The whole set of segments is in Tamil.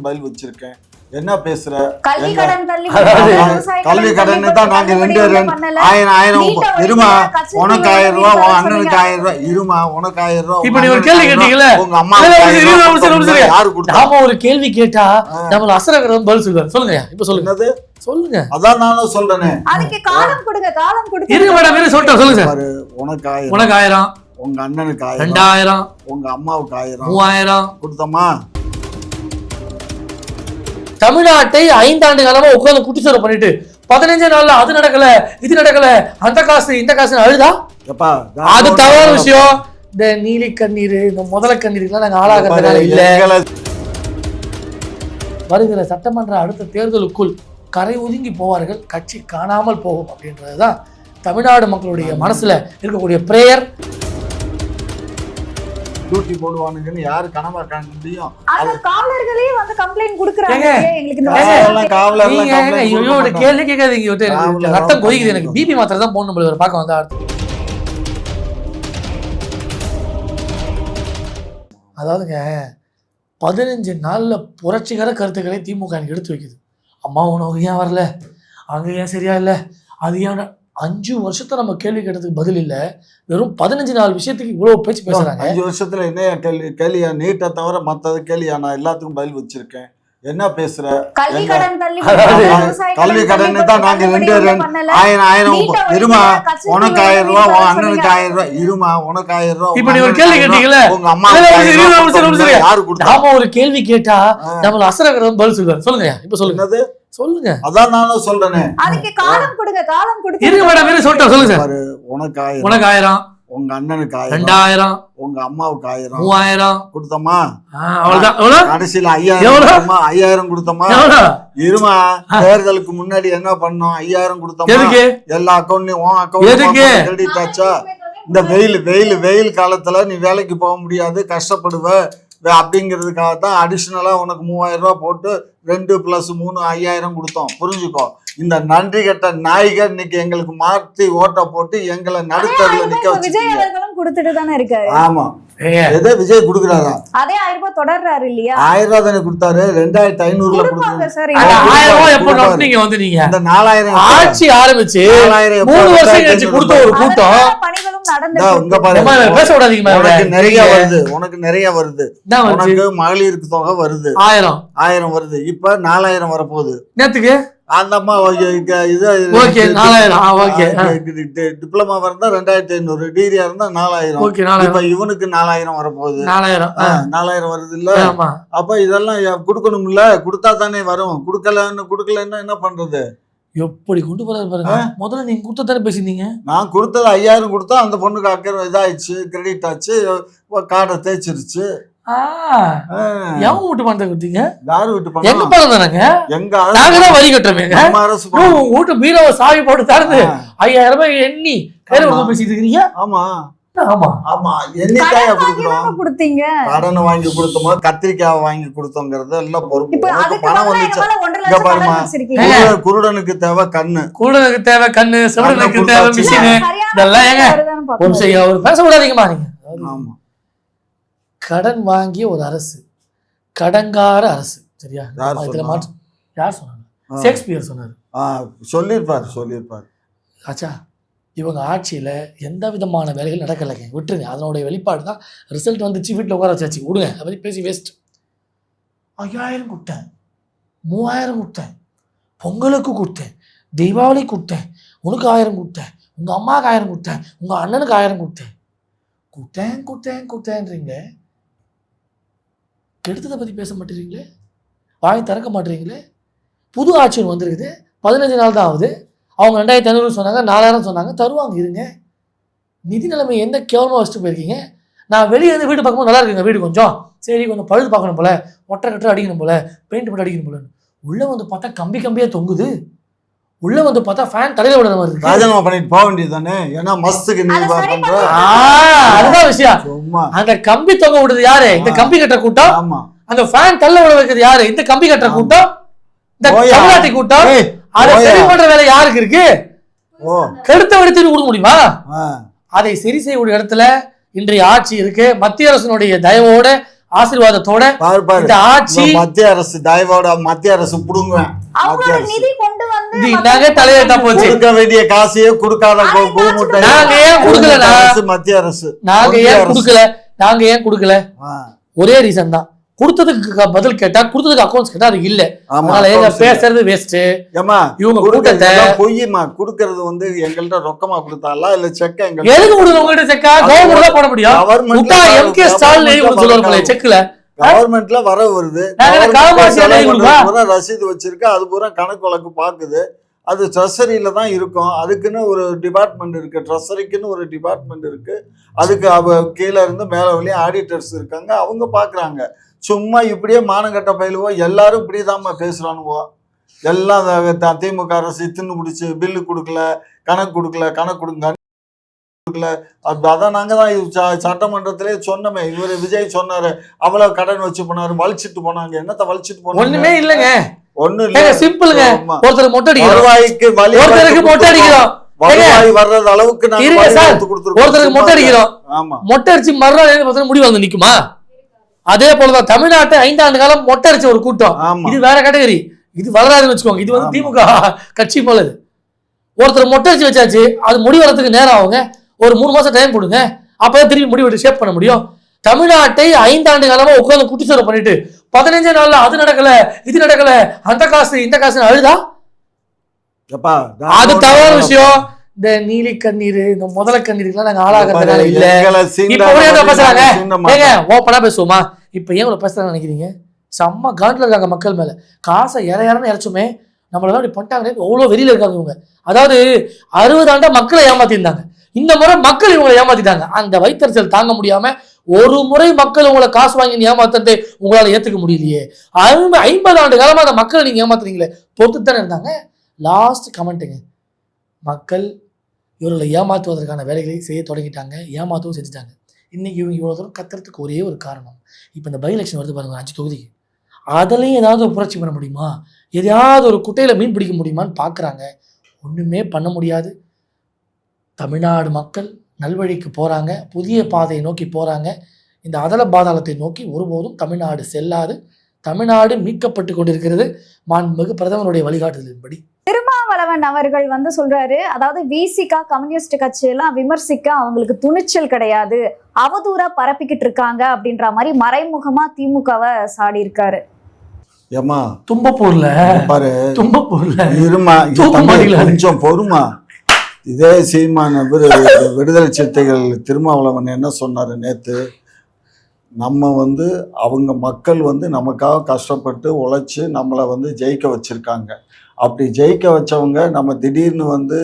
பதில் வச்சிருக்கேன். என்ன பேசுற? கல்வி கடன் தான் நாங்க 2,000 இருமா, உனக்கு 1000 ரூபா, உன் அண்ணனுக்கு 1000 ரூபா, இருமா உனக்கு 1000 ரூபா. இப்ப நீ ஒரு கேள்வி கேட்டீங்கல்ல, உங்க அம்மா யாரு கொடுத்தா? நாம ஒரு கேள்வி கேட்டா நம்ம அசரகரம் பதில் சொல்லுவார். சொல்லுங்க இப்ப சொல்லுங்க. சொல்லுங்க. அதான் நானும் சொல்றேனே. அதுக்கு காலம் கொடுங்க, காலம் கொடுங்க. இருங்க மேடம், வேற சொல்லிட்டேன். சொல்லுங்க சார். உனக்கு 1000, உங்க அண்ணனுக்கு 1000, 2000, உங்க அம்மாவுக்கு 1000, 3000 கொடுத்தமா? தமிழ்நாட்டை 5 ஆண்டு காலமா உட்கார்ந்து குட்டிச்சோறு பண்ணிட்டு 15 நாள்ல அது நடக்கல, இது நடக்கல, அந்த காசு இந்த காசு அழுதா? அது தவறான விஷயம். இந்த நீலி கண்ணீர், இந்த முதல கண்ணீருக்குலாம் நாங்க ஆளாகிறதுனால இல்ல. வருகிற சட்டமன்ற அடுத்த தேர்தலுக்குள் கரை ஒதுங்கி போவார்கள், கட்சி காணாமல் போகும் அப்படின்றதுதான் தமிழ்நாடு மக்களுடைய மனசுல இருக்கக்கூடிய பிரேயர். டியூட்டி போடுவானுங்கன்னு யாரு கனவா காண முடியும்? அந்த காவலர்களே வந்து கம்ப்ளைன்ட் குடுக்குறாங்க. எங்களுக்கு இந்த கேள்வி கேட்காதீங்க. ரத்தம் கொதிக்குது எனக்கு. பிபி மாத்திரை தான் போடணும் பார்க்க வந்தா. அதாவதுங்க 15 நாள்ல புரட்சிகர கருத்துக்களை திமுக எடுத்து வைக்குது. அம்மா உனக்கு ஏன் வரல, அங்க ஏன் சரியா இல்லை, அது ஏன் 5 வருஷத்தை நம்ம கேள்வி கேட்டதுக்கு பதில் இல்ல. வெறும் 15 நாள் விஷயத்துக்கு இவ்வளவு பேச்சு பேசுறாங்க. 5 வருஷத்துல என்ன கேள்வியா? நீட்டை தவிர மத்தது கேள்வியா? நான் எல்லாத்துக்கும் பதில் வச்சிருக்கேன். என்ன பேசுற? கல்வி கடன் தான் நாங்க 2,000 இருமா, உனக்கு 1000 ரூபா, உன் அண்ணனுக்கு 1000 ரூபா, இருமா உனக்கு 1000 ரூபா. இப்ப நீ ஒரு கேள்வி கேட்டீங்கல்ல, உங்க அம்மா யாரு கொடுத்தா? நாம ஒரு கேள்வி கேட்டா நம்ம அசரகரம் பதில் சொல்லுவார். சொல்லுங்க இப்ப சொல்லுங்க. சொல்லுங்க. அதான் நானும் சொல்றேனே. அதுக்கு காலம் கொடுங்க, காலம் கொடுங்க. இருங்க மேடம், வேற சொல்லிட்டேன். சொல்லுங்க சார். உனக்கு 1000, உங்க அண்ணனுக்கு 1000, 2000, உங்க அம்மாவுக்கு 1000, 3000 கொடுத்தமா? அவ்வளவுதான். கடைசியில 5000 கொடுத்தமா? இருமா, தேர்தலுக்கு முன்னாடி என்ன பண்ணோம்? 5000 கொடுத்தோம். எல்லா அக்கௌண்ட்லயும் உன் அக்கௌண்ட் கிரெடிட் ஆச்சா? இந்த வெயில் காலத்துல நீ வேலைக்கு போக முடியாது, கஷ்டப்படுவ அப்படிங்கிறதுக்காக தான் அடிஷனலா உனக்கு 3000 ரூபா போட்டு 2 + 3 5000 கொடுத்தோம். புரிஞ்சுக்கோ. இந்த நன்றி கட்ட நாய்கள் இன்னைக்கு எங்களுக்கு மாற்றி ஓட்ட போட்டு எங்களை நடுத்தருல நிக்க வச்சு. விஜய் அவர்களும் கொடுத்துட்டு தானே இருக்காரு. ஆமா, எதை விஜய் கொடுக்குறாரா? அதே 1000 ரூபாய் தொடர்றாரு இல்லையா? 1000 ரூபாய் தானே கொடுத்தாரு. 2500 கொடுப்பாங்க சார். 1000 ரூபாய் எப்போ நம்பினீங்க வந்தீங்க? இந்த 4000 ஆட்சி ஆரம்பிச்சு 3 வருஷம் கழிச்சு கொடுத்த ஒரு கூட்டம் பணிகளும் நடந்து. உங்க பாருங்க, பேச விடாதீங்க. உனக்கு நிறைய வருது. உனக்கு மகளிருக்கு தொகை வருது, 1000 வருது. இப்ப 4000 வரப்போகுது. நேத்துக்கு அந்த அம்மா டிப்ளமா இருந்தா 2500, டிகிரியா இருந்தா 4000. இப்ப இவனுக்கு 4000 வரப்போகுது. 4000 வருது இல்ல? அப்ப இதெல்லாம் கொடுக்கணும்ல, கொடுத்தா தானே வரும். கொடுக்கலன்னா என்ன பண்றது? எப்படி கொண்டு போறாரு பாருங்க. முதல்ல நீங்க கொடுத்ததானே பேசிருந்தீங்க. நான் கொடுத்தது 5000 கொடுத்தா அந்த பொண்ணுக்கு அக்கறை இதாயிடுச்சு, கிரெடிட் ஆச்சு, கார்டை தேய்ச்சிருச்சு. வீட்டு பணத்தை கொடுத்தீங்க. யாரு வீட்டு பணம்? எங்க பணம் தானங்க. நாங்க தான் வரி கட்டுறோமே. வீட்டு பீரோவை சாவி போட்டு தரது 5000 ரூபாய் எண்ணி கையில பேசிட்டு இருக்கீங்க. ஆமா ஆமா ஆமா. என்னைக்காக கொடுத்தீங்க? கடனை வாங்கி கொடுத்தோமோ, கத்திரிக்காய் வாங்கி கொடுத்தோங்கிறது எல்லாம் பொறுப்பு. பணம் வந்துச்சு. இங்க பாருமா, குருடனுக்கு தேவை கண்ணு, செவடனுக்கு தேவை மிஷின். இதெல்லாம் ஏங்க ஒரு பேச விடாதீங்கம்மா நீங்க. ஆமா, கடன் வாங்கிய ஒரு அரசு, கடங்கார அரசு. சரியா? இதுல மாற்றம் யார் சொன்னாங்க? ஷேக்ஸ்பியர் சொன்னாரு. சொல்லிருப்பார். ஆச்சா, இவங்க ஆட்சியில எந்த விதமான வேலைகள் நடக்கலைங்க. விட்டுருங்க, அதனுடைய வெளிப்பாடு தான் ரிசல்ட் வந்துச்சு. வீட்டில் உட்கார வச்சாச்சு, விடுங்க. அதை பற்றி பேசி வேஸ்ட். 5000 கொடுத்தேன், 3000 கொடுத்தேன், பொங்கலுக்கு கொடுத்தேன், தீபாவளி கொடுத்தேன், உனக்கு 1000 கொடுத்தேன், உங்க அம்மாவுக்கு 1000 கொடுத்தேன், உங்க அண்ணனுக்கு 1000 கொடுத்தேன்றீங்க. கெடுத்ததை பற்றி பேச மாட்டேறீங்களே, வாங்கி திறக்க மாட்டேறீங்களே. புது ஆட்சி வந்துருக்குது, 15 நாள் தான் ஆகுது. அவங்க 2500 சொன்னாங்க, 4000 சொன்னாங்க. தருவாங்க, இருங்க. நிதி நிலைமை எந்த கேவலமாக வச்சுட்டு போயிருக்கீங்க. நான் வெளியே வந்து வீடு பார்க்கும்போது நல்லா இருக்குங்க, வீடு கொஞ்சம் சரி, கொஞ்சம் பழுது பார்க்கணும் போல, ஒற்றை கட்டை அடிக்கணும் போல, பெயிண்ட் போட்டு அடிக்கணும் போல. உள்ளே வந்து பார்த்தா கம்பியாக தொங்குது. உள்ள வந்து பார்த்தா ஃபேன் தலையில விடுற மாதிரி இருக்கு. ராஜினாமா பண்ணிட்டு போக வேண்டியது தானே. ஏன்னா மஸ்துக்கு நீ பண்ற. அதுதான் விஷயம். அந்த கம்பி தொங்க விடுறது யாரு? இந்த கம்பி கட்டுற கூட்டம். ஆமா. அந்த ஃபேன் தள்ள விட வைக்கிறது யாரு? இந்த கம்பி கட்டுற கூட்டம், இந்த தமிழ்நாட்டு கூட்டம். அதை சரி பண்ற வேலை யாருக்கு இருக்கு? கருத்தை எடுத்து கொடுக்க முடியுமா? அதை சரி செய்யக்கூடிய இடத்துல இன்றைய ஆட்சி இருக்கு. மத்திய அரசினுடைய தயவோட ஆசீர்வாதத்தோட இந்த ஆட்சி மத்திய அரசு தயவோட மத்திய அரசு புடுங்குவேன். அவங்களோட நிதி கொண்டு வந்து நகை தலையெழுத்தா போச்சு. கொடுக்க வேண்டிய காசையே கொடுக்காத நாங்க ஏன் கொடுக்கல? மத்திய அரசு நாங்க ஏன் கொடுக்கல? ஒரே ரீசன் தான், கொடுத்ததுக்கு பதில் கேட்டா, கொடுத்ததுக்கு அக்கௌண்ட்ஸ் கேட்டா அது இல்ல. அதனால ஏங்க பேசுறது வேஸ்ட். ஏமா இவங்க கூட்டத்தை பொய்யுமா கொடுக்கறது வந்து எங்கள்ட்ட ரொக்கமா கொடுத்தாலா இல்ல செக்க எங்க எதுக்கு கொடுங்க? உங்ககிட்ட செக்கா கவர்மெண்ட் தான் போட முடியும். முட்டா எம்கே ஸ்டாலின் சொல்லுவாங்களே செக்ல கவர்மெண்ட்ல வரவு வருது, ரசீது வச்சிருக்கு, அது பூரா கணக்கு வழக்கு பாக்குது. அது ட்ரெஸரியில தான் இருக்கும். அதுக்குன்னு ஒரு டிபார்ட்மெண்ட் இருக்கு, ட்ரெஸரிக்குன்னு ஒரு டிபார்ட்மெண்ட் இருக்கு. அதுக்கு கீழே இருந்து மேல வழியும் ஆடிட்டர்ஸ் இருக்காங்க, அவங்க பாக்குறாங்க. சும்மா இப்படியே மானங்கட்ட பயிலுவோம். எல்லாரும் இப்படிதாம்மா பேசுறானுவோ. எல்லாம் திமுக அரசு தின்னு முடிச்சு பில்லு கொடுக்கல, கணக்கு கொடுக்கல, கணக்கு கொடுங்க கொடுக்கல. அதான் நாங்க தான் சட்டமன்றத்திலே சொன்னோமே. இவரு விஜய் சொன்னாரு, அவ்வளவு கடன் வச்சு போனாரு, வலிச்சிட்டு போனாங்க. என்னத்த வலிச்சிட்டு போனாங்க? ஒண்ணுமே இல்லைங்க. ஒண்ணு இல்ல, சிம்பிளுங்க. ஒருத்தருக்கு மொட்டை அடிக்கிறோம், வருவாய்க்கு ஒருத்தருக்கு மொட்டை அடிக்கிறோம், வருவாய் வர்றது அளவுக்கு ஒருத்தருக்கு மொட்டை அடிக்கிறோம். ஆமா, மொட்டை அடிச்சு மறுநாள் முடிவு வந்து நிக்குமா? அதே போலதான் தமிழ்நாட்டை 5 ஆண்டு காலம் மொட்டை அடிச்ச ஒரு கூட்டம். இது வேற கேட்டகரி, இது வளராதுன்னு வச்சுக்கோங்க. இது வந்து திமுக கட்சி போல. ஒருத்தர் மொட்டை அடிச்சு வச்சாச்சு, அது முடிவு வரதுக்கு நேரம் ஆகுங்க. ஒரு 3 மாசம் டைம் கொடுங்க, அப்பதான் திரும்பி முடிவு ஷேப் பண்ண முடியும். தமிழ்நாட்டை 5 ஆண்டு காலமா உட்கார்ந்து குட்டிச்சோறு பண்ணிட்டு 15 நாள்ல அது நடக்கல, இது நடக்கல, அந்த காசு இந்த காசு அழுதா அது தவறான விஷயம். இந்த நீலி கண்ணீர், இந்த முதல கண்ணீருக்குலாம் நாங்க ஆளாகிறதுனால இல்ல. இப்ப பேசுறாங்க, ஏங்க ஓப்பனா பேசுவோமா? இப்ப ஏன் இவ்வளவு பேசுறாங்க நினைக்கிறீங்க? செம்ம காண்டில் இருக்காங்க மக்கள் மேல. காசை இறையாரன்னு இறைச்சுமே நம்மளதான் அப்படி பண்ணிட்டாங்க. எவ்வளவு வெளியில இருக்காங்க இவங்க. அதாவது 60 ஆண்டா மக்களை ஏமாத்திருந்தாங்க, இந்த முறை மக்கள் இவங்களை ஏமாத்திட்டாங்க. அந்த வைத்தறிச்சல் தாங்க முடியாம ஒரு முறை மக்கள் உங்களை காசு வாங்கி ஏமாத்தத்தை உங்களால ஏத்துக்க முடியலையே. 50 ஆண்டு காலமா அந்த மக்களை நீங்க ஏமாத்துறீங்களே, பொறுத்துத்தானே இருந்தாங்க. லாஸ்ட் கமெண்ட்டுங்க, மக்கள் இவர்களை ஏமாற்றுவதற்கான வேலைகளை செய்ய தொடங்கிட்டாங்க, ஏமாற்றவும் செஞ்சுட்டாங்க. இன்னைக்கு இவங்க இவ்வளோ தூரம் கத்துறதுக்கு ஒரே ஒரு காரணம், இப்போ இந்த பை எலெக்ஷன் வருது பாருங்க, 5 தொகுதிக்கு. அதுலேயும் ஏதாவது ஒரு புரட்சி பண்ண முடியுமா, எதையாவது ஒரு குட்டையில் மீன் பிடிக்க முடியுமான்னு பார்க்குறாங்க. ஒன்றுமே பண்ண முடியாது. தமிழ்நாடு மக்கள் நல்வழிக்கு போகிறாங்க, புதிய பாதையை நோக்கி போகிறாங்க. இந்த அதல பாதாளத்தை நோக்கி ஒருபோதும் தமிழ்நாடு செல்லாது. தமிழ்நாடு மீட்கப்பட்டு கொண்டிருக்கிறது மாண்புமிகு பிரதமருடைய வழிகாட்டுதலின்படி. திருமாவளவன் அவர்கள் வந்து சொல்றாரு, அதாவது விசிகா கம்யூனிஸ்ட் கட்சியெல்லாம் விமர்சிக்க அவங்களுக்கு துணிச்சல் கிடையாது, அவதூறா பரப்பிக்கிட்டு இருக்காங்க அப்படின்ற மாதிரி மறைமுகமா திமுகவை சாடி இருக்காரு. ஏமா தும்பப்பூர்ல பாரு, தும்பப்பூர்ல இருமா கொஞ்சம் பொறுமா. இதே சீமான விடுதலை சிறுத்தைகள் திருமாவளவன் என்ன சொன்னாரு நேத்து, நம்ம வந்து அவங்க மக்கள் வந்து நமக்காக கஷ்டப்பட்டு உழைச்சி நம்மளை வந்து ஜெயிக்க வச்சிருக்காங்க. அப்படி ஜெயிக்க வச்சவங்க நம்ம திடீர்னு வந்து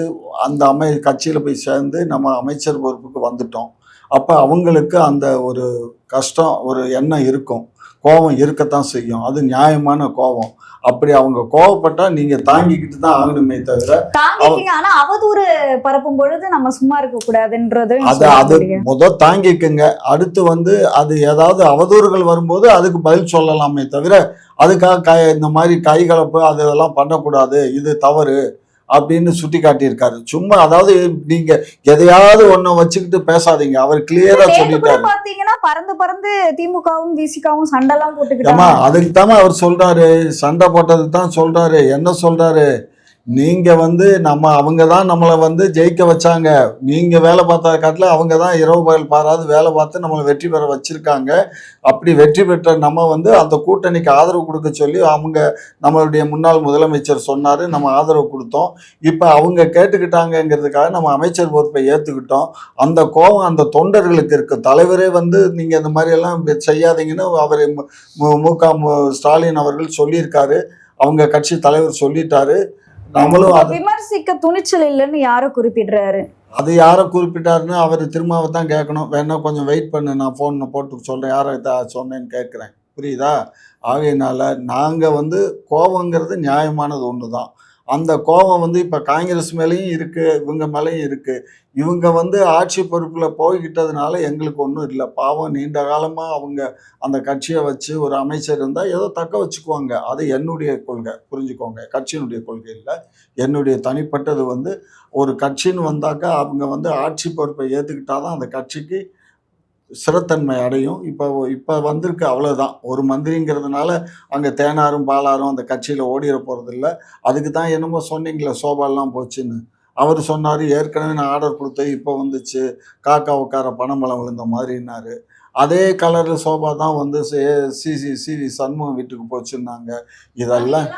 அந்த கட்சியில் போய் சேர்ந்து நம்ம அமைச்சர் பொறுப்புக்கு வந்துட்டோம். அப்போ அவங்களுக்கு அந்த ஒரு கஷ்டம், ஒரு எண்ணம் இருக்கும், கோபம் இருக்கத்தான் செய்யும். அது நியாயமான கோபம். அப்படி அவங்க கோவப்பட்டா நீங்க தாங்கிக்கிட்டு தான் ஆகணுமே தவிர, ஆனா அவதூறு பரப்பும் பொழுது நம்ம சும்மா இருக்க கூடாதுன்றது அது முதல் தாங்கிக்குங்க. அடுத்து வந்து அது ஏதாவது அவதூறுகள் வரும்போது அதுக்கு பதில் சொல்லலாமே தவிர, அதுக்காக இந்த மாதிரி கைகலப்பு அதெல்லாம் பண்ணக்கூடாது, இது தவறு அப்படின்னு சுட்டி காட்டியிருக்காரு. சும்மா அதாவது நீங்க எதையாவது ஒண்ணு வச்சுக்கிட்டு பேசாதீங்க. அவர் கிளியரா சொல்லிட்டாரு. பாத்தீங்கன்னா பறந்து பறந்து திமுகவும் விசிகாவும் சண்டைலாம் போட்டுக்கிட்டாங்க. அதுக்கு தானே அவர் சொல்றாரு, சண்டை போட்டதுக்கு தான் சொல்றாரு. என்ன சொல்றாரு, நீங்க வந்து அவங்க தான் நம்மளை வந்து ஜெயிக்க வச்சாங்க, நீங்க வேலை பார்த்த காட்டில் அவங்க தான் இரவு பகல் பாராது வேலை பார்த்து நம்மளை வெற்றி பெற வச்சிருக்காங்க. அப்படி வெற்றி பெற்ற நம்ம வந்து அந்த கூட்டணிக்கு ஆதரவு கொடுக்க சொல்லி நம்மளுடைய முன்னாள் முதலமைச்சர் சொன்னாரு, நம்ம ஆதரவு கொடுத்தோம். இப்போ அவங்க கேட்டுக்கிட்டாங்கிறதுக்காக நம்ம அமைச்சர் பொறுப்பை ஏற்றுக்கிட்டோம். அந்த கோபம் அந்த தொண்டர்களுக்கு இருக்கு. தலைவரே வந்து நீங்க இந்த மாதிரி எல்லாம் செய்யாதீங்கன்னு அவர் ஸ்டாலின் அவர்கள் சொல்லியிருக்காரு, அவங்க கட்சி தலைவர் சொல்லிட்டாரு. நம்மளும் விமர்சிக்க துணிச்சல் இல்லைன்னு யாரை குறிப்பிடுறாரு? அது யாரை குறிப்பிட்டாருன்னு அவர் திரும்பவும் தான் கேட்கணும். வேணா கொஞ்சம் வெயிட் பண்ணு, நான் ஃபோன் போட்டு சொல்றேன் யாரை சொன்னேன்னு கேட்குறேன். புரியுதா? ஆகையினால நாங்கள் வந்து கோபங்கிறது நியாயமானது ஒன்று தான். அந்த கோபம் வந்து இப்போ காங்கிரஸ் மேலேயும் இருக்குது, இவங்க மேலேயும் இருக்குது. இவங்க வந்து ஆட்சி பொறுப்பில் போய்கிட்டதுனால எங்களுக்கு ஒன்றும் இல்லை. பாவம் நீண்ட காலமாக அவங்க அந்த கட்சியை வச்சு ஒரு அமைச்சர் இருந்தால் ஏதோ தக்க வச்சுக்குவாங்க. அது என்னுடைய கொள்கை, புரிஞ்சுக்கோங்க. கட்சியினுடைய கொள்கை இல்லை, என்னுடைய தனிப்பட்டது. வந்து ஒரு கட்சின்னு வந்தாக்கா அவங்க வந்து ஆட்சி பொறுப்பை ஏற்றுக்கிட்டாதான் அந்த கட்சிக்கு ஸ்திரத்தன்மை அடையும். இப்போ வந்திருக்கு அவ்வளோதான். ஒரு மந்திரிங்கிறதுனால அங்கே தேனாரும் பாலாரும் அந்த கட்சியில் ஓடிட போகிறதில்ல. அதுக்கு தான் என்னமோ சொன்னீங்களே சோபாலாம் போச்சுன்னு. அவர் சொன்னார் ஏற்கனவே நான் ஆர்டர் கொடுத்தேன் இப்போ வந்துச்சு, காக்கா உட்கார பணமலம் விழுந்த மாதிரின்னாரு. அதே கலரில் சோபா தான் வந்து சிவி சண்முகம் வீட்டுக்கு போச்சுன்னாங்க. இதெல்லாம்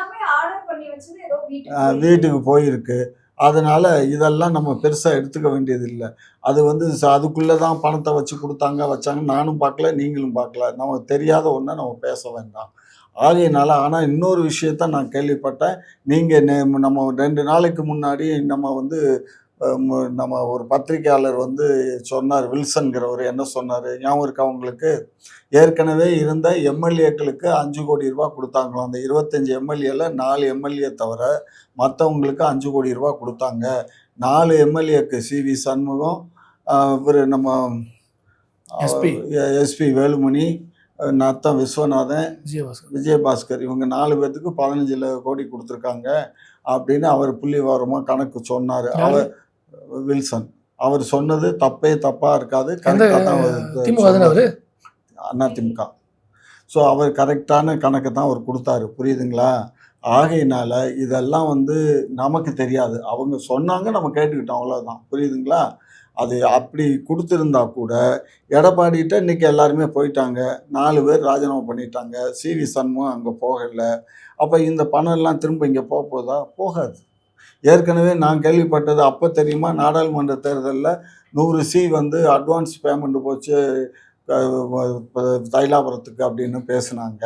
வீட்டுக்கு போயிருக்கு. அதனால் இதெல்லாம் நம்ம பெருசாக எடுத்துக்க வேண்டியதில்லை. அது வந்து அதுக்குள்ளே தான் பணத்தை வச்சு வச்சாங்க. நானும் பார்க்கல, நீங்களும் பார்க்கல. நமக்கு தெரியாத ஒன்றை நம்ம பேச வேண்டாம். ஆகையினால ஆனால் இன்னொரு விஷயத்த நான் கேள்விப்பட்டேன். நீங்கள் நம்ம 2 நாளைக்கு முன்னாடி நம்ம ஒரு பத்திரிகையாளர் வந்து சொன்னார், வில்சன்கிறவர் என்ன சொன்னார் ஞாபகம் இருக்கா உங்களுக்கு? ஏற்கனவே இருந்த எம்எல்ஏக்களுக்கு 5 கோடி ரூபா கொடுத்தாங்களாம். அந்த 25 எம்எல்ஏல 4 எம்எல்ஏ தவிர மற்றவங்களுக்கு 5 கோடி ரூபா கொடுத்தாங்க. 4 எம்எல்ஏக்கு சிவி சண்முகம், இவர் நம்ம எஸ்பி வேலுமணி, நத்தம் விஸ்வநாதன், விஜயபாஸ்கர் இவங்க 4 பேர்த்துக்கு 15 கோடி கொடுத்துருக்காங்க அப்படின்னு அவர் புள்ளிவிவரமாக கணக்கு சொன்னார். அவர் வில்சன் அவர் சொன்னது தப்பாக இருக்காது, கரெக்டாக தான் அதிமுக. ஸோ அவர் கரெக்டான கணக்கு தான் அவர் கொடுத்தாரு, புரியுதுங்களா? ஆகையினால இதெல்லாம் வந்து நமக்கு தெரியாது, அவங்க சொன்னாங்க நம்ம கேட்டுக்கிட்டோம், அவ்வளோதான், புரியுதுங்களா? அது அப்படி கொடுத்துருந்தா கூட எடப்பாடிகிட்ட இன்றைக்கி எல்லாருமே போயிட்டாங்க, 4 பேர் ராஜினாமா பண்ணிட்டாங்க, சிவி சண்முகம் அங்கே போகலை. அப்போ இந்த பணம் எல்லாம் திரும்ப இங்கே போகுதா? போகாது. ஏற்கனவே நான் கேள்விப்பட்டது அப்போ தெரியுமா, நாடாளுமன்ற தேர்தலில் 100 வந்து அட்வான்ஸ் பேமெண்ட்டு போச்சு தைலாபுரத்துக்கு அப்படின்னு பேசுனாங்க.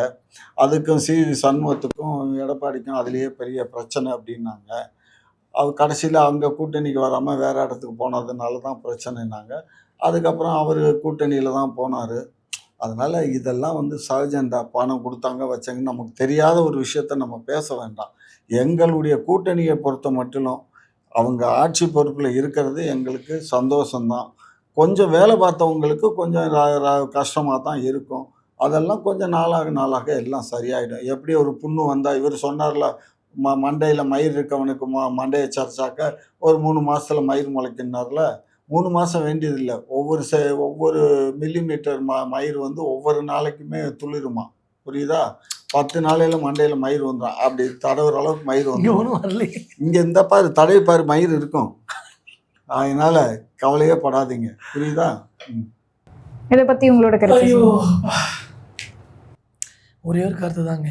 அதுக்கும் சிவி சண்முகத்துக்கும் எடப்பாடிக்கும் அதுலேயே பெரிய பிரச்சனை அப்படின்னாங்க. அவர் கடைசியில் அங்கே கூட்டணிக்கு வராமல் வேறு இடத்துக்கு போனதுனால தான் பிரச்சனைனாங்க. அதுக்கப்புறம் அவர் கூட்டணியில் தான் போனார். அதனால் இதெல்லாம் வந்து சகஜண்டா, பணம் கொடுத்தாங்க வச்சாங்கன்னு நமக்கு தெரியாத ஒரு விஷயத்த நம்ம பேச வேண்டாம். எங்களுடைய கூட்டணியை பொறுத்த மட்டும் அவங்க ஆட்சி பொறுப்பில் இருக்கிறது எங்களுக்கு சந்தோஷம்தான். கொஞ்சம் வேலை பார்த்தவங்களுக்கு கொஞ்சம் கஷ்டமாக தான் இருக்கும். அதெல்லாம் கொஞ்சம் நாளாக எல்லாம் சரியாயிடும். எப்படி ஒரு புண்ணு வந்தால், இவர் சொன்னார்ல மண்டையில் மயிர் இருக்கவனுக்கு மண்டையை சரிச்சாக்க ஒரு 3 மாதத்தில் மயிர் முளைக்கினார்ல. 3 மாதம் வேண்டியதில்லை, ஒவ்வொரு மில்லிமீட்டர் மயிர் வந்து ஒவ்வொரு நாளைக்குமே துளிருமா, புரியுதா? 10 நாளையில் மண்டையில் மயிர் வந்துடும். அப்படி தடவுற அளவுக்கு மயிர் வந்துடும். இங்கே இந்த பாரு தடவை பாரு மயிர் இருக்கும். அதனால கவலையே படாதீங்க, புரியுதா? இதை பற்றி உங்களோட கருத்து? ஒரே ஒரு கருத்து தாங்க,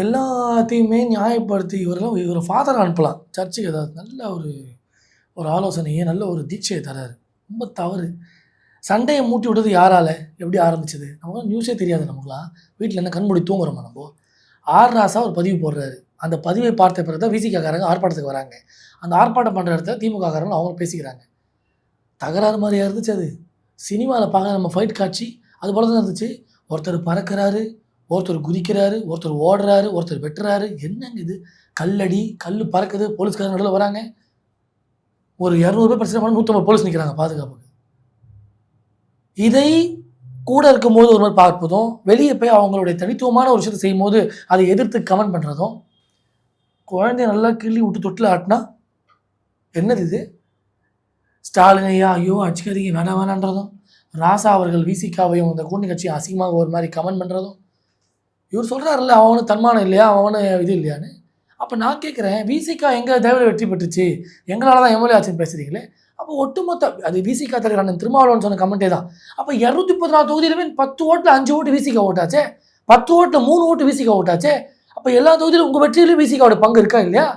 எல்லாத்தையுமே நியாயப்படுத்தி இவரை ஃபாதர் அனுப்பலாம் சர்ச்சுக்கு, ஏதாவது நல்ல ஒரு ஆலோசனையை, நல்ல ஒரு தீட்சையை தராரு. ரொம்ப தவறு. சண்டையை மூட்டி விட்டது யாரால, எப்படி ஆரம்பிச்சது நமக்கு நியூஸே தெரியாது. நமக்குலாம் வீட்டில் என்ன கண்மூடி தூங்குறோமா? நம்ம ஆர் ராசா ஒரு பதிவு போடுறாரு. அந்த பதிவை பார்த்த பிறகு தான் விசிகாரங்க ஆர்ப்பாட்டத்துக்கு வராங்க. அந்த ஆர்ப்பாட்டம் பண்ணுற இடத்துல திமுககாரங்க அவங்க பேசிக்கிறாங்க. தகராறு மாதிரியா இருந்துச்சு அது. சினிமாவில் பார்க்க நம்ம ஃபைட் காட்சி அது போல தான் இருந்துச்சு. ஒருத்தர் பறக்கிறாரு, ஒருத்தர் குதிக்கிறாரு, ஒருத்தர் ஓடுறாரு, ஒருத்தர் வெட்டுறாரு. என்னங்க இது? கல்லடி, கல் பறக்குது, போலீஸ்காரங்க நடுவில் வராங்க. ஒரு 200 பேர் பிரச்சனை பண்ண 150 போலீஸ் நிற்கிறாங்க பாதுகாப்புக்கு. இதை கூட இருக்கும்போது ஒரு மாதிரி பார்ப்பதும், வெளியே போய் அவங்களுடைய தனித்துவமான ஒரு விஷயத்தை செய்யும் போது அதை எதிர்த்து கமெண்ட் பண்ணுறதும், குழந்தைய நல்லா கிள்ளி விட்டு தொட்டில் ஆட்டினா என்னது இது? ஸ்டாலின் ஐயா ஐயோ அடிச்சுக்காதீங்க வேணான்றதும், ராசா அவர்கள் விசிகாவையும் இந்த கூட்டணி கட்சியை அசிங்கமாக ஒரு மாதிரி கமெண்ட் பண்ணுறதும். இவர் சொல்கிறாருல்ல அவனு தன்மானம் இல்லையா, அவனு இது இல்லையான்னு. அப்போ நான் கேட்குறேன், விசிகா எங்கள் தேவையில் வெற்றி பெற்றுச்சு, எங்களால் தான் எம்எல்ஏ ஆச்சுன்னு பேசுகிறீங்களே. அப்போ ஒட்டுமொத்த அது விசிகா தலைவர் அண்ணன் திருமாவளவன் சொன்ன கமெண்ட்டே தான். அப்போ 234 தொகுதியிலுமே 10 ஓட்டில் 5 ஓட்டு விசிகா ஓட்டாச்சே, 10 ஓட்டில் 3 ஓட்டு விசிகா ஓட்டாச்சே. அப்போ எல்லா தொகுதியிலும் உங்கள் வெற்றியிலும் விசிகாவோட பங்கு இருக்கா இல்லையா?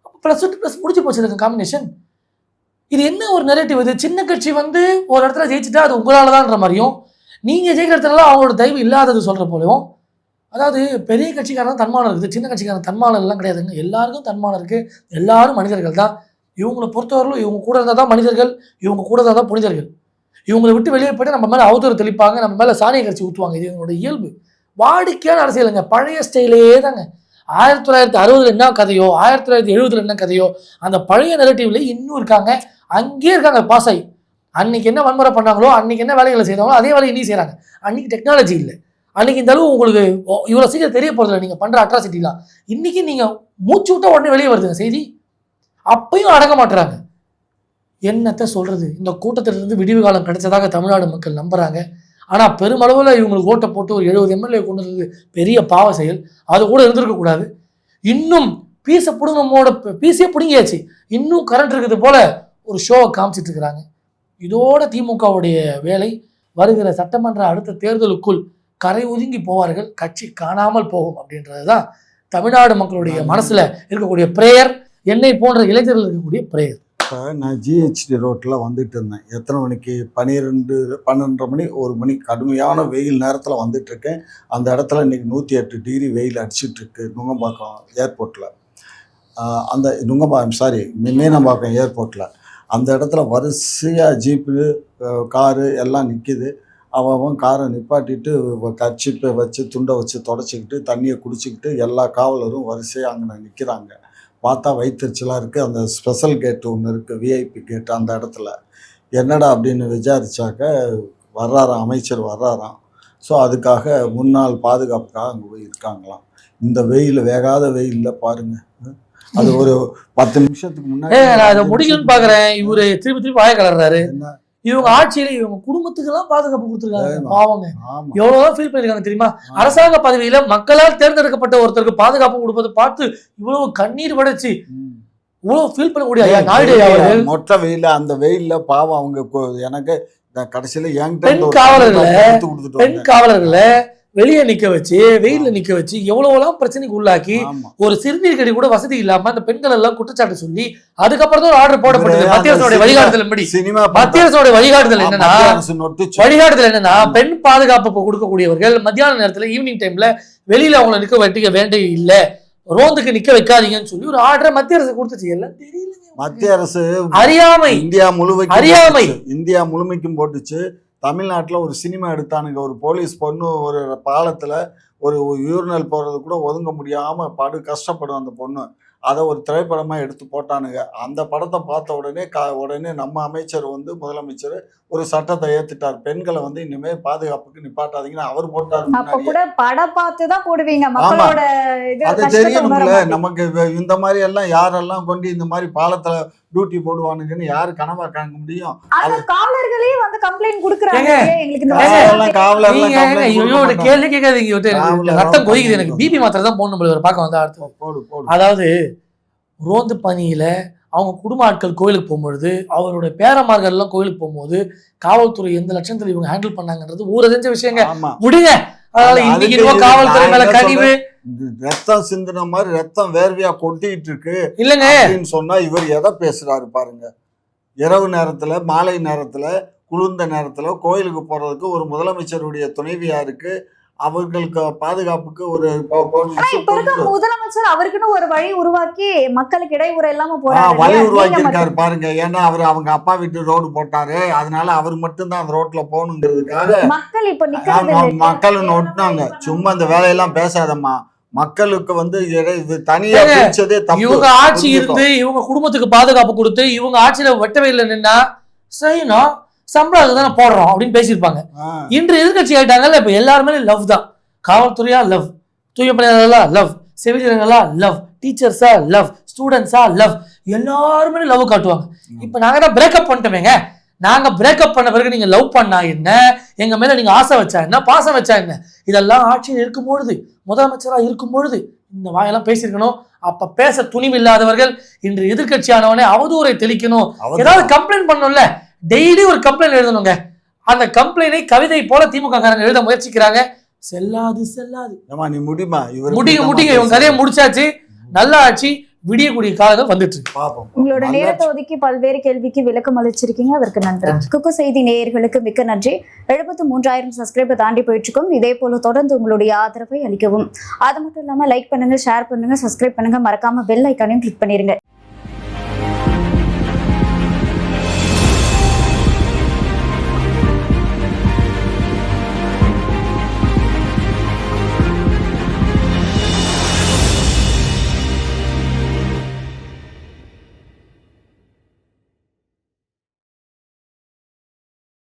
அப்போ +2 முடிச்சு போச்சு காம்பினேஷன். இது என்ன ஒரு நெரேட்டிவ்? இது சின்ன கட்சி வந்து ஒரு இடத்துல ஜெயிச்சுட்டா அது உங்களால் தான்ன்ற மாதிரியும், நீங்கள் ஜெயிக்கிற இடத்துலலாம் அவங்களோட தயவு இல்லாதது சொல்கிற போலையும். அதாவது பெரிய கட்சிக்காரன் தன்மானம் இருக்குது, சின்ன கட்சிக்காரன் தன்மானம் எல்லாம் கிடையாதுங்க. எல்லாருக்கும் தன்மானம் இருக்குது, எல்லாரும் மனிதர்கள் தான். இவங்களை பொறுத்தவரையிலும் இவங்க கூட இருந்தால் தான் மனிதர்கள், இவங்க கூட இருந்தால் தான் புனிதர்கள். இவங்களை விட்டு வெளியே போய்ட்டு நம்ம மேலே அவதூறு தெளிப்பாங்க, நம்ம மேலே சாணியை கரைச்சி ஊற்றுவாங்க. இது இவங்களோட இயல்பு, வாடிக்கையான அரசியலுங்க. பழைய ஸ்டைலே தாங்க. 1960 என்ன கதையோ, 1970 என்ன கதையோ, அந்த பழைய நெரேட்டிவ்ல இன்னும் இருக்காங்க, அங்கேயே இருக்காங்க பாஸ் ஆகி. அன்னைக்கு என்ன வன்முறை பண்ணாங்களோ, அன்னைக்கு என்ன வேலைகளை செய்தாங்களோ அதே வேலையை இன்னும் செய்கிறாங்க. அன்னைக்கு டெக்னாலஜி இல்லை, அன்னைக்கு இந்த அளவு உங்களுக்கு இவ்வளோ சீக்கிரம் தெரிய போகிறதில்ல நீங்கள் பண்ணுற அட்ராசிட்டிலாம். இன்றைக்கி நீங்கள் மூச்சு விட்டால் உடனே வெளியே வருதுங்க செய்தி. அப்பையும் அடங்க மாட்டுறாங்க. என்னத்தை சொல்றது, இந்த கூட்டத்திலிருந்து விடிவு காலம் கிடைச்சதாக தமிழ்நாடு மக்கள் நம்புறாங்க. ஆனா பெருமளவில் இவங்களுக்கு ஓட்டை போட்டு ஒரு 70 எம்எல்ஏ கொண்டு வந்தது பெரிய பாவ செயல். அது கூட இருந்திருக்க கூடாது. இன்னும் பீஸை பிடுங்கமோட பீஸே பிடுங்கியாச்சு, இன்னும் கரண்ட் இருக்குது போல ஒரு ஷோவை காமிச்சிட்டு இருக்கிறாங்க. இதோட திமுகவுடைய வேலை வருகிற சட்டமன்ற அடுத்த தேர்தலுக்குள் கரை ஒதுங்கி போவார்கள், கட்சி காணாமல் போகும் அப்படின்றது தான் தமிழ்நாடு மக்களுடைய மனசுல இருக்கக்கூடிய பிரேயர், என்னை போன்ற இளைஞர்கள் இருக்கக்கூடிய பிரேயர். இப்போ நான் ஜிஹெச்டி ரோட்டில் வந்துட்டு இருந்தேன். எத்தனை மணிக்கு? 12:30 மணி 1 மணி கடுமையான வெயில் நேரத்தில் வந்துட்டு இருக்கேன். அந்த இடத்துல இன்னைக்கு 108 டிகிரி வெயில் அடிச்சிட்டு இருக்கு நுங்கம்பாக்கம் ஏர்போர்ட்டில். அந்த மீனம்பாக்கம் ஏர்போர்ட்டில் அந்த இடத்துல வரிசையாக ஜீப்பு காரு எல்லாம் நிற்கிது. அவன் காரை நிப்பாட்டிட்டு கர்ச்சிப்பை வச்சு துண்டை வச்சு தொடச்சிக்கிட்டு தண்ணியை குடிச்சிக்கிட்டு எல்லா காவலரும் வரிசையாக அங்கே நிற்கிறாங்க. பார்த்தா வயிற்றுச்சலாக இருக்குது. அந்த ஸ்பெஷல் கேட்டு ஒன்று இருக்குது, விஐபி கேட்டு. அந்த இடத்துல என்னடா அப்படின்னு விசாரிச்சாக்க வர்றாராம், அமைச்சர் வர்றாராம். ஸோ அதுக்காக முன்னாள் பாதுகாப்புக்காக அங்கே போய் இருக்காங்களாம். இந்த வெயில், வேகாத வெயிலில் பாருங்க. அது ஒரு 10 நிமிஷத்துக்கு முன்னாடி நான் அதை முடிக்கணும்னு பாக்குறேன். இவரு திருப்பி வாய கலர்றாரு. இவங்க ஆட்சியில இவங்க குடும்பத்துக்கு எல்லாம் பாதுகாப்பு கொடுத்துருக்காங்க. பாவங்க எவ்வளவுதான் ஃபீல் பண்ணிருக்காங்க தெரியுமா? அரசாங்க பதவியில மக்களால் தேர்ந்தெடுக்கப்பட்ட ஒருத்தருக்கு பாதுகாப்பு கொடுப்பதை பார்த்து இவ்வளவு கண்ணீர் வடைச்சு இவ்வளவு ஃபீல் பண்ணக்கூடிய நாயுடு மொட்டை வெயில, அந்த வெயில்ல பாவம் அவங்க எனக்கு கடைசியில பெண் காவலர்களை வெளியே நிக்க வச்சு வெயில நிக்க வச்சு எவ்வளவுலாம் பிரச்சனைக்கு உள்ளாக்கி ஒரு சிறுநீர் கடி கூட வசதி இல்லாம அந்த பெண்கள் எல்லாம் குற்றச்சாட்டு சொல்லி அதுக்கப்புறம் தான் ஆர்டர் போடப்பட்டது. மத்திய அரசோட வழிகாட்டுதல் படி மத்திய அரசோட வழிகாட்டுதல் என்னன்னா பெண் பாதுகாப்பு கொடுக்கக்கூடியவர்கள் மத்தியான நேரத்துல ஈவினிங் டைம்ல வெளியில அவங்களை நிக்க வைக்க வேண்டிய இல்ல, ரோந்துக்கு நிக்க வைக்காதீங்கன்னு சொல்லி ஒரு ஆர்டரை மத்திய அரசு கொடுத்துச்சு. எல்லாம் தெரியல, மத்திய அரசு அறியாமை, இந்தியா முழுமைக்கும் போட்டுச்சு. தமிழ்நாட்டில் ஒரு சினிமா எடுத்தானுங்க. ஒரு போலீஸ் பொண்ணு ஒரு பாலத்தில் ஒரு யூரினல் போகிறது கூட ஒதுங்க முடியாமல் படு கஷ்டப்படும் அந்த பொண்ணு. அதை ஒரு திரைப்படமாக எடுத்து போட்டானுங்க. அந்த படத்தை பார்த்த உடனே நம்ம அமைச்சர் முதலமைச்சர் ஒரு சட்டத்தை ஏற்றுட்டார். பெண்களை இனிமேல் பாதுகாப்புக்கு நிப்பாட்டாதீங்கன்னு அவர் போட்டார். படம் பார்த்து தான் போடுவீங்க, மக்களோட அது தெரியணும்ல நமக்கு. இந்த மாதிரி எல்லாம் யாரெல்லாம் கொண்டு இந்த மாதிரி பாலத்துல டியூட்டி போடுவானுங்கன்னு யாரு கனவா காண முடியும்? காவலர்களே கம்ப்ளைண்ட் கொடுக்குறாங்க. கேள்வி கேட்காதீங்க, ரத்தம் கொதிக்குது எனக்கு. பிபி மாத்திரை தான் போடணும் பார்க்க வந்தா அடுத்து. அதாவது ரோந்து பணியில அவங்க குடும்ப ஆட்கள் கோயிலுக்கு போகும்பொழுது, அவருடைய பேரமார்கள் எல்லாம் கோயிலுக்கு போகும்போது காவல்துறை எந்த லட்சணத்துல இவங்க ஹேண்டில் பண்ணாங்கன்றது ஊர தெரிஞ்ச விஷயங்க. முடிங்க. அதனால இன்னைக்கு காவல்துறை மேல கனிவு, ரத்தம் சிந்தின மாதிரி ரத்தம் வேர்வையா கொட்டிட்டு இருக்கு இல்லங்க அப்படின்னு சொன்னா இவர் எதை பேசுறாரு பாருங்க. இரவு நேரத்துல, மாலை நேரத்துல, குளிர்ந்த நேரத்துல கோயிலுக்கு போறதுக்கு ஒரு முதலமைச்சருடைய துணைவியாருக்கு அவர்களுக்கு பாதுகாப்புக்கு ஒரு முதலமைச்சர் அவருக்குன்னு ஒரு வழி உருவாக்கி மக்களுக்கு இடையூறு இல்லாம போறாரு. வழி உருவாக்கி இருக்காரு பாருங்க. ஏன்னா அவங்க அப்பா வீட்டு ரோடு போட்டாரு, அதனால அவர் மட்டும்தான் அந்த ரோட்ல போகணுங்கிறதுக்காக மக்கள் இப்ப மக்கள் ஒட்டினாங்க. சும்மா அந்த வேலையெல்லாம் பேசாதம்மா. மக்களுக்கு தனியா பிரிச்சதே தப்பு. இவங்க ஆட்சி இருந்து இவங்க குடும்பத்துக்கு பாதுகாப்பு கொடுத்து இவங்க ஆட்சியில வெட்டவே இல்லை நின்னா செய்யணும், சம்பளம் தானே போடுறோம் அப்படின்னு பேசியிருப்பாங்க. இன்று எதிர்கட்சி ஆயிட்டாங்கல்ல, இப்ப எல்லாருமே லவ் தான். காவல்துறையா லவ், தூய பணியாளர்களா லவ், செவிலியர்களா லவ், டீச்சர்ஸா லவ், ஸ்டூடெண்ட்ஸா லவ், எல்லாருமே லவ் காட்டுவாங்க. இப்ப நாங்க தான் பிரேக்கப் பண்ணிட்டோமேங்க. நாங்க பிரேக்கப் பண்ண பிறகு நீங்க லவ் பண்ணா என்ன, எங்க மேல நீங்க ஆசை வச்சா என்ன, பாசம் வச்சா என்ன, இதெல்லாம் ஆட்சியில் இருக்கும் பொழுது, முதலமைச்சரா இருக்கும் பொழுது இந்த வாயெல்லாம் பேசியிருக்கணும். அப்ப பேச துணிவு இல்லாதவர்கள் இன்று எதிர்கட்சியானவனே அவதூறை தெளிக்கணும். ஏதாவது கம்ப்ளைண்ட் பண்ணணும்ல, டெய்லி ஒரு கம்ப்ளைண்ட் எழுதணுங்க. அந்த கம்ப்ளைண்டை கவிதை போல திமுக காரங்க எழுத முயற்சிக்கிறாங்க. செல்லாது முடிங்க. இவங்க கதையை முடிச்சாச்சு. நல்ல ஆட்சி விடியக்கூடிய காலங்கள் வந்துட்டு இருக்கு. உங்களோட நேரத்தை ஒதுக்கி பல்வேறு கேள்விக்கு விளக்கம் அளிச்சிருக்கீங்க, அதற்கு நன்றி. குக்கு செய்தி நேயர்களுக்கு மிக்க நன்றி. 73,000 சப்ஸ்கிரைபர் தாண்டி போயிட்டு இருக்கோம். இதே போல தொடர்ந்து உங்களுடைய ஆதரவை அளிக்கவும். அது மட்டும் இல்லாம லைக் பண்ணுங்க, ஷேர் பண்ணுங்க, சப்ஸ்கிரைப் பண்ணுங்க, மறக்காம பெல் ஐக்கானையும் கிளிக் பண்ணிருங்க.